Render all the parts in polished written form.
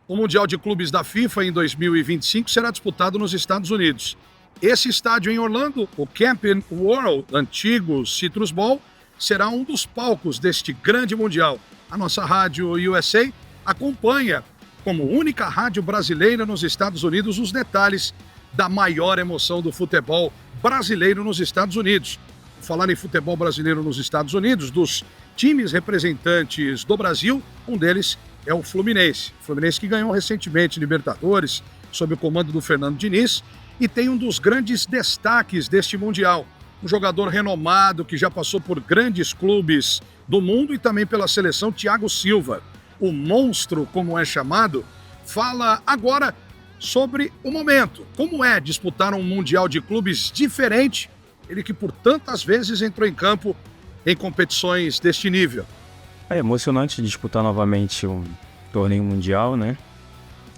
O Mundial de Clubes da FIFA em 2025 será disputado nos Estados Unidos. Esse estádio em Orlando, o Camping World, antigo Citrus Bowl, será um dos palcos deste grande Mundial. A nossa rádio USA acompanha, como única rádio brasileira nos Estados Unidos, os detalhes da maior emoção do futebol brasileiro nos Estados Unidos. Falar em futebol brasileiro nos Estados Unidos, dos times representantes do Brasil, um deles é o Fluminense. O Fluminense que ganhou recentemente Libertadores, sob o comando do Fernando Diniz, e tem um dos grandes destaques deste Mundial. Um jogador renomado que já passou por grandes clubes do mundo e também pela seleção, Thiago Silva. O monstro, como é chamado, fala agora sobre o momento. Como é disputar um Mundial de Clubes diferente, ele que por tantas vezes entrou em campo em competições deste nível. É emocionante disputar novamente um torneio mundial, né?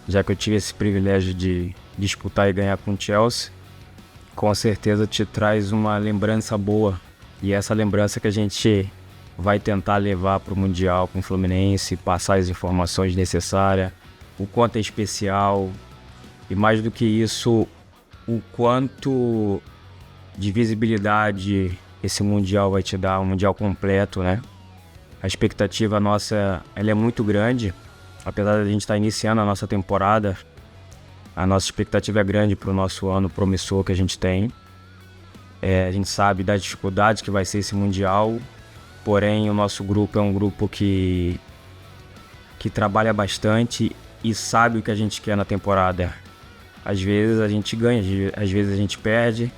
Já que eu tive esse privilégio de disputar e ganhar com o Chelsea, com certeza te traz uma lembrança boa. E essa lembrança que a gente vai tentar levar para o Mundial com o Fluminense, passar as informações necessárias, o quanto é especial e mais do que isso, o quanto de visibilidade esse Mundial vai te dar, um Mundial completo, né? A expectativa nossa, ela é muito grande, apesar de a gente estar iniciando a nossa temporada, a nossa expectativa é grande para o nosso ano promissor que a gente tem. A gente sabe das dificuldades que vai ser esse Mundial, porém o nosso grupo é um grupo que trabalha bastante e sabe o que a gente quer na temporada. Às vezes a gente ganha, às vezes a gente perde,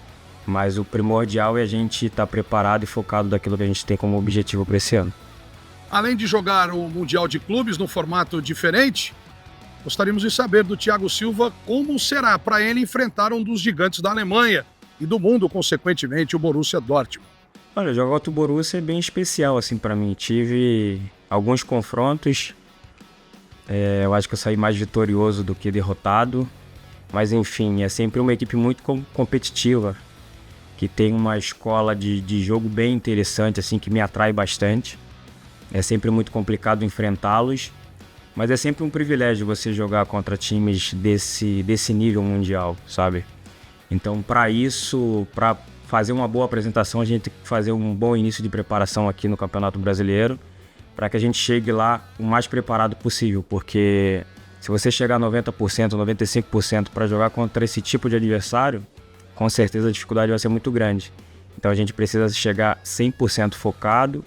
mas o primordial é a gente estar preparado e focado daquilo que a gente tem como objetivo para esse ano. Além de jogar o Mundial de Clubes num formato diferente, gostaríamos de saber do Thiago Silva como será para ele enfrentar um dos gigantes da Alemanha e do mundo, consequentemente, o Borussia Dortmund. Olha, jogar contra o Borussia é bem especial assim para mim. Tive alguns confrontos, eu acho que eu saí mais vitorioso do que derrotado, mas enfim, é sempre uma equipe muito competitiva, que tem uma escola de jogo bem interessante, assim, que me atrai bastante. É sempre muito complicado enfrentá-los, mas é sempre um privilégio você jogar contra times desse nível mundial, sabe? Então, para isso, para fazer uma boa apresentação, a gente tem que fazer um bom início de preparação aqui no Campeonato Brasileiro, para que a gente chegue lá o mais preparado possível, porque se você chegar a 90%, 95% para jogar contra esse tipo de adversário, com certeza a dificuldade vai ser muito grande. Então a gente precisa chegar 100% focado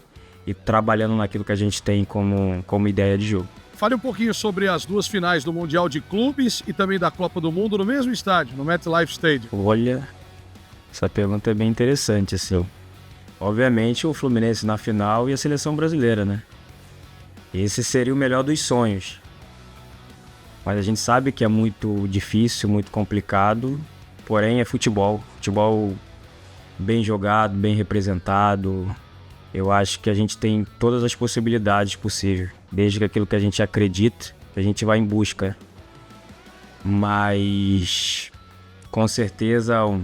e trabalhando naquilo que a gente tem como ideia de jogo. Fale um pouquinho sobre as duas finais do Mundial de Clubes e também da Copa do Mundo no mesmo estádio, no MetLife Stadium. Olha, essa pergunta é bem interessante, assim. Obviamente o Fluminense na final e a seleção brasileira, né? Esse seria o melhor dos sonhos. Mas a gente sabe que é muito difícil, muito complicado, porém é futebol. Futebol bem jogado, bem representado. Eu acho que a gente tem todas as possibilidades possíveis, desde que aquilo que a gente acredita, que a gente vai em busca. Mas, com certeza, o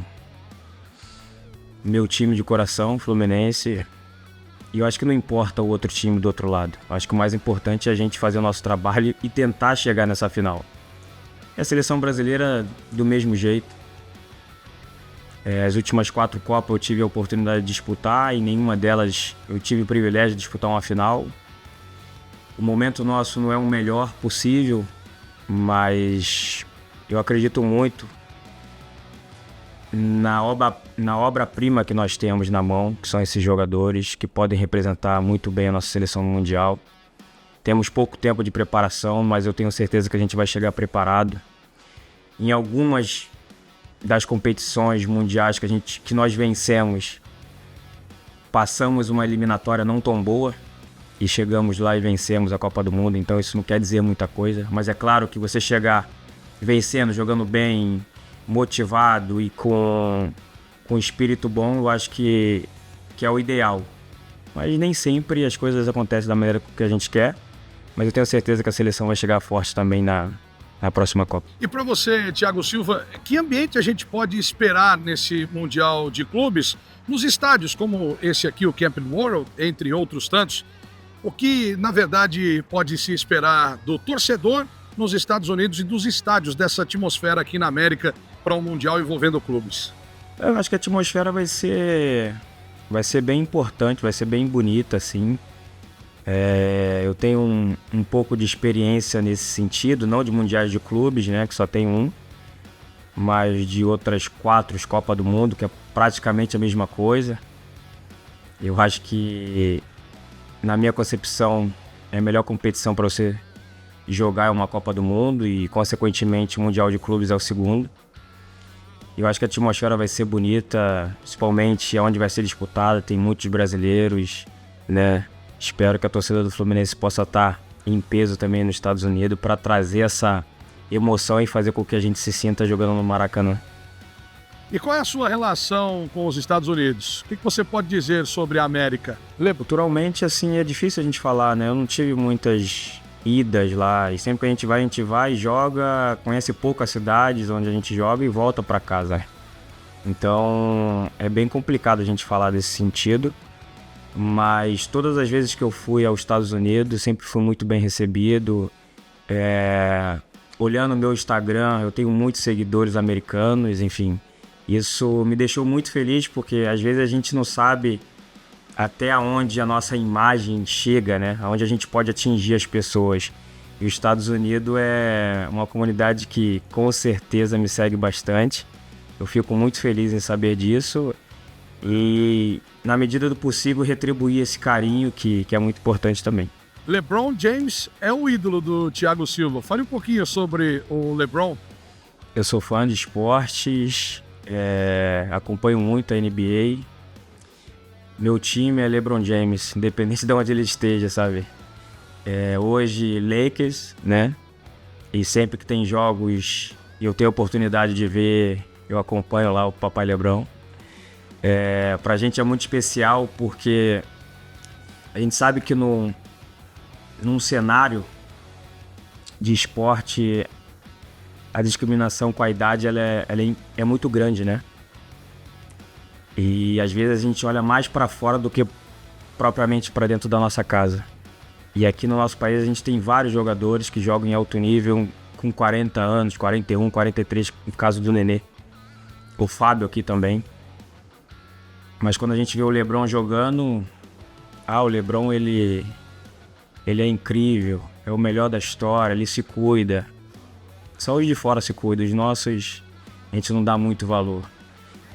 meu time de coração, Fluminense, e eu acho que não importa o outro time do outro lado. Eu acho que o mais importante é a gente fazer o nosso trabalho e tentar chegar nessa final. E a seleção brasileira, do mesmo jeito. As últimas 4 Copas eu tive a oportunidade de disputar e nenhuma delas eu tive o privilégio de disputar uma final. O momento nosso não é o melhor possível, mas eu acredito muito na obra-prima que nós temos na mão, que são esses jogadores que podem representar muito bem a nossa seleção mundial. Temos pouco tempo de preparação, mas eu tenho certeza que a gente vai chegar preparado. Em algumas das competições mundiais que nós vencemos, passamos uma eliminatória não tão boa e chegamos lá e vencemos a Copa do Mundo, então isso não quer dizer muita coisa, mas é claro que você chegar vencendo, jogando bem, motivado e com espírito bom, eu acho que é o ideal. Mas nem sempre as coisas acontecem da maneira que a gente quer, mas eu tenho certeza que a seleção vai chegar forte também na próxima Copa. E para você, Thiago Silva, que ambiente a gente pode esperar nesse Mundial de Clubes, nos estádios como esse aqui, o Camping World, entre outros tantos? O que, na verdade, pode se esperar do torcedor nos Estados Unidos e dos estádios dessa atmosfera aqui na América para um Mundial envolvendo clubes? Eu acho que a atmosfera vai ser bem importante, vai ser bem bonita, assim. Eu tenho um pouco de experiência nesse sentido, não de mundiais de clubes, né, que só tem um, mas de outras 4 Copas do Mundo, que é praticamente a mesma coisa. Eu acho que, na minha concepção, é a melhor competição para você jogar é uma Copa do Mundo e, consequentemente, o Mundial de Clubes é o segundo. Eu acho que a atmosfera vai ser bonita, principalmente onde vai ser disputada, tem muitos brasileiros, né? Espero que a torcida do Fluminense possa estar em peso também nos Estados Unidos para trazer essa emoção e fazer com que a gente se sinta jogando no Maracanã. E qual é a sua relação com os Estados Unidos? O que você pode dizer sobre a América? Culturalmente, assim, é difícil a gente falar, né? Eu não tive muitas idas lá, e sempre que a gente vai e joga, conhece poucas cidades onde a gente joga e volta para casa. Então, é bem complicado a gente falar desse sentido, mas todas as vezes que eu fui aos Estados Unidos, sempre fui muito bem recebido. Olhando o meu Instagram, eu tenho muitos seguidores americanos, enfim. Isso me deixou muito feliz, porque às vezes a gente não sabe até onde a nossa imagem chega, né? Aonde a gente pode atingir as pessoas. E os Estados Unidos é uma comunidade que com certeza me segue bastante. Eu fico muito feliz em saber disso e, na medida do possível, retribuir esse carinho que é muito importante também. LeBron James é o ídolo do Thiago Silva. Fale um pouquinho sobre o LeBron. Eu sou fã de esportes, acompanho muito a NBA. Meu time é LeBron James, independente de onde ele esteja, sabe? Hoje, Lakers, né? E sempre que tem jogos e eu tenho a oportunidade de ver, eu acompanho lá o Papai LeBron. Pra gente é muito especial porque a gente sabe que num cenário de esporte, a discriminação com a idade ela é muito grande, né? E às vezes a gente olha mais para fora do que propriamente para dentro da nossa casa. E aqui no nosso país a gente tem vários jogadores que jogam em alto nível com 40 anos, 41, 43, no caso do Nenê. O Fábio aqui também. Mas quando a gente vê o LeBron jogando, o LeBron ele é incrível, é o melhor da história, ele se cuida. Só os de fora se cuidam, os nossos a gente não dá muito valor.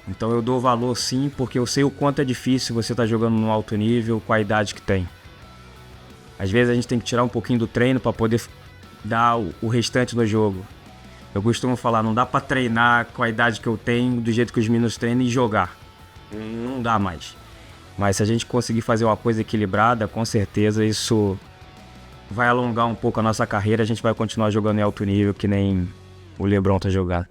Então eu dou valor sim, porque eu sei o quanto é difícil você estar jogando no alto nível com a idade que tem. Às vezes a gente tem que tirar um pouquinho do treino para poder dar o restante do jogo. Eu costumo falar, não dá para treinar com a idade que eu tenho, do jeito que os meninos treinam e jogar. Não dá mais. Mas se a gente conseguir fazer uma coisa equilibrada, com certeza isso vai alongar um pouco a nossa carreira, a gente vai continuar jogando em alto nível, que nem o LeBron tá jogando.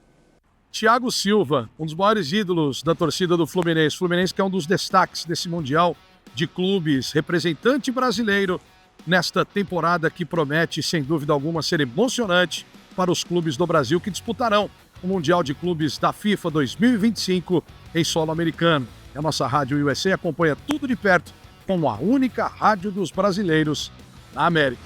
Thiago Silva, um dos maiores ídolos da torcida do Fluminense. Fluminense que é um dos destaques desse Mundial de Clubes, representante brasileiro nesta temporada que promete, sem dúvida alguma, ser emocionante para os clubes do Brasil que disputarão o Mundial de Clubes da FIFA 2025 em solo americano. A nossa Rádio USA acompanha tudo de perto como a única rádio dos brasileiros na América.